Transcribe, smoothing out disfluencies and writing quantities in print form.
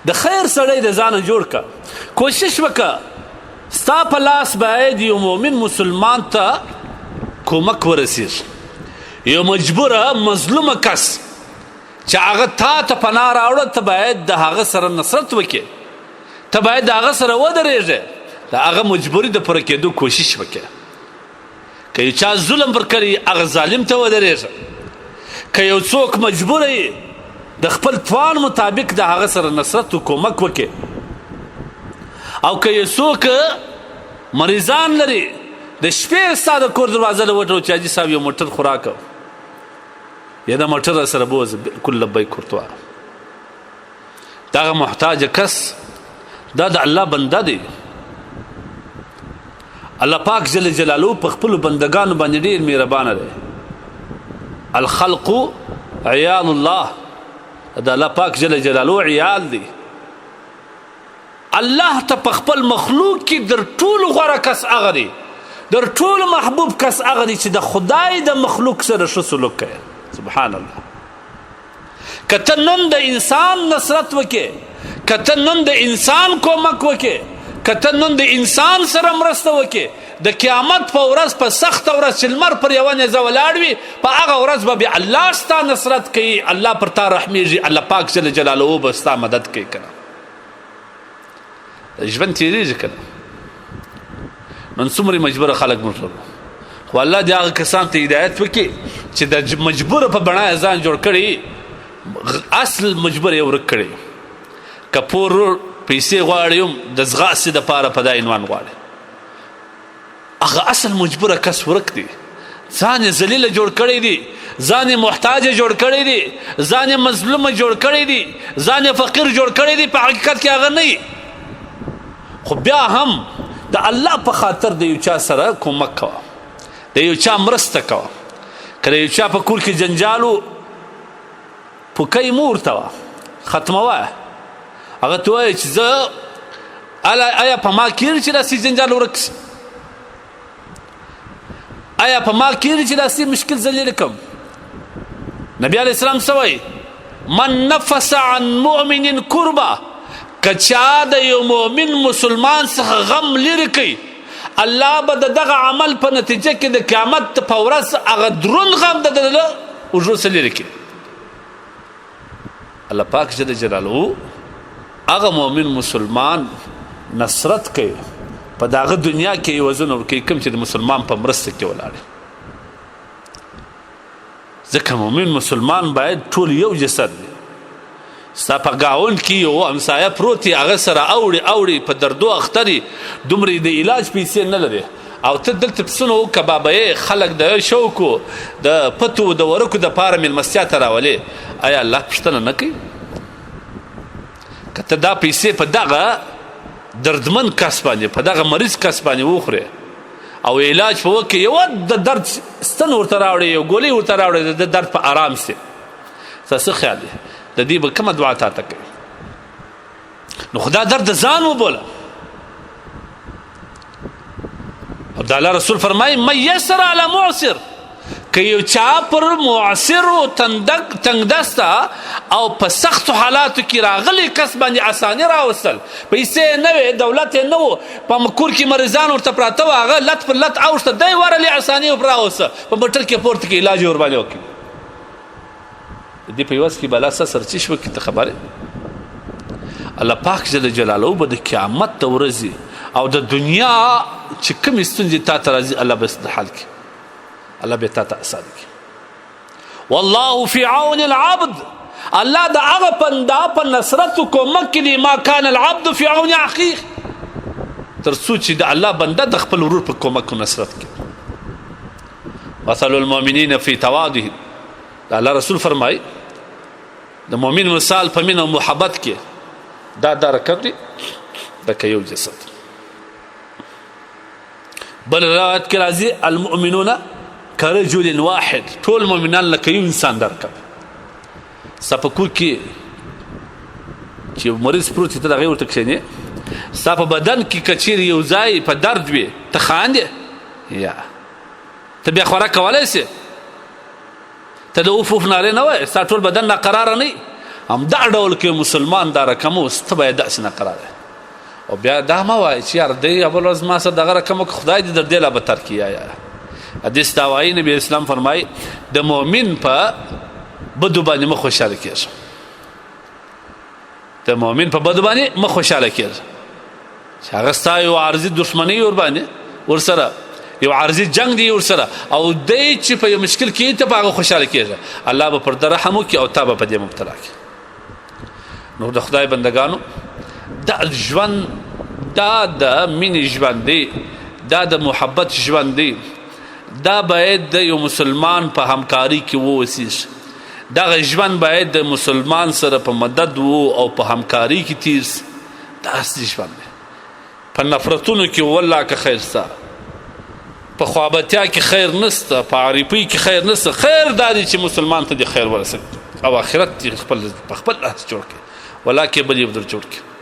د خیر سړی د ځانه جوړ کا کوشش وکړه ستا په لاس باید یو مؤمن مسلمان ته کومک ورسیږي یو مجبوره مظلومه کس چې هغه تا ته پناه راوړه ته باید د هغه سره نصرت وکړې ته باید د هغه سره ودرېږې د هغه مجبوري د پوره کېدو کوشش وکړه که یو چا ظلم پر کړي هغه ظالم ته ودرېږه که یو څوک مجبوره یې د خپل توان مطابق د هغه سره نصرت و کومک وکړي او که یو څوک مریضان لري د شپې ستا د کور دروازه له وټو چې حاجي صاحب یو موټر خوراک یا د موټر سره بوځه بالکل لبیک ورته وایه دغه محتاج کس دا د الله بنده دی الله پاک جل جلاله په خپلو بندګانو باندې ډېر مهربانه دی الخلق عیال الله د الله پاک جل جلاله عیال دی الله ته په خپل مخلوق کې در ټولو غوره کس هغه دی در ټولو محبوب کس هغه دی چې د خدای د مخلوق سره ښه سلوک کوي سبحان الله که ته نن د انسان نصرت وکې که ته نن د انسان کومک وکې که ته نن د انسان سره مرسته وکې د قیامت په ورځ په سخته ورځ چې لمر پر یوه نیزه ولاړ وي په هغه ورځ به بیا الله ستا نصرت کوي الله پر تا رحمیږي الله پاک جل جلاله به ستا مدد کوي کنه ژوند تېرېږي کنه نن څومره مجبوره خلک موږ خو الله دې هغه کسان ته هدایت وکړي چې د مجبوره په بڼه یې ځان جوړ کړي اصل مجبور یې ورک کړي که پور پیسې غواړي د ځغاستې دپاره په دا عنوان غواړي هغه اصل مجبوره کس ورک دی ځان یې ذلیله جوړ کړی دی ځان یې محتاجه جوړ کړی دی ځان یې مظلومه جوړ کړی دی ځان یې فقیر جوړ کړی دی په حقیقت کې هغه نه خو بیا هم د الله په خاطر د یو چا سره کومک کوه د یو چا مرسته کوه که د یو چا په کور کې جنجال و پوکۍ مو ورته وه ختموه هغه ته وایي چې زه آیا په ما کېږي چې داسې جنجال ورک شي آیا په ما کېږي چې داسې مشکل زه لرې کړم نبي علیه السلام څه وایي من نفس عن مؤمن کربه که چا د یو مؤمن مسلمان څخه غم لرې کوي الله به د دغه عمل په نتیجه کې د قیامت په ورځ هغه دروند غم د ده له اوږو څخه لرې کړي الله پاک جل جلاله هغه مؤمن مسلمان نصرت کوي په دغه دنیا کې یې وزن ورکوي کوم چې د مسلمان په مرسته کې ولاړ ځکه مؤمن مسلمان باید ټول یو جسد وي ستا په ګاونډ کې یو همسایه پروت هغه سره اوړي په دردو اختري دومره د علاج پیسې نه لري او ته دلته پسونه کبابیې خلک د شوکو د پتو د ورکو دپاره مېلمستیا ته راولې آیا الله پوښتنه نه کوي که ته دا پیسې په دغه دردمن کس باندې په دغه مریض کس باندې وخورې او علاج په وکړې یوه د درد ستن ورته راوړې یو ګولۍ ورته راوړې د درد په آرام سي ستا څه خیال دی د دې به کومه دعا تا ته کوي نو خدا درد ځان وبوله او د الله رسول فرمایي من یسر علی معسر که یو چا پر معسر و تنگ دسته او په سختو حالاتو کې راغلی کس باندې اساني راوستل پیسې نه وې دولت یې نه و په کور کې مریضان ورته پراته وه هغه لت پر لت اوښته دی ورلې اساني راوسته په موټر کې پورته کې علاج یې ورباندې وکړي د دې په عوض کې به الله څه سرچش وکړي ته خبرې الله پاک جل جلاله به د قیامت د ورځې او د دنیا چې کومې ستونزې تا ته راځي الله به د حل کړي الله به تا ته اسانه کړي والله فی عون العبد الله د هغه بنده په نصرت و کومک کې دی ما کان العبد فی عون اخیه تر څو چې د الله بنده د خپل ورور په کومک و نصرت کوي مثل المؤمنین فی توادهم د الله رسول فرمایي د مؤمن مثال په مینه او محبت کې دا رکب دی لکه یو جسد بل روایت کې راځي المؤمنون کرجل واحد ټول مؤمنان لکه یو انسان درکب ستا په کور کې چې مریض پروت ته دغه ورته کښېنې ستا په بدن کې که چیرې یو ځای په درد وي ته خاندې یا ته بیا خوراک کولی سې ته د اوف نارې نه وایې ستا ټول بدن ناقراره نه همدا ډول کې مسلمان دا رقم اوس ته به یې داسې نه قراره او بیا دا مه وایي چې یار دی بله ورځ ما سره دغه رقم وکړه خدای دې در دې لا بدتر کړي یا حدیث دا وایي نبي اسلام فرمایي د مؤمن په بدو باندې مه خوشحاله کېږه د مؤمن په بدو باندې مه خوشحاله کېږه چې هغه ستا یو عارضي دښمني ورباندې ورسره یو عارضي جنگ دی ورسره او دی چې په یو مشکل کې ته په هغه خوشحاله کېږه الله به پر ده رحم وکړي او تا به په دې مبتلا کړي نو د خدای بندګانو دا ژوند دا د مینې ژوند دی دا د محبت ژوند دی دا باید د یو مسلمان په همکاري کې واوسیږي دغه ژوند باید د مسلمان سره په مدد او په همکاري کې تیر سي دا اصلي ژوند دی په نفرتونو کې والله که خیر سته په خوابتیا کې خیر نسته په عریپۍ کې خیر نسته خیر دا دی چې مسلمان ته د خیر ورسوي او آخرت په خپل لاس جوړ کړي ولا کې بل یې در جوړ کړي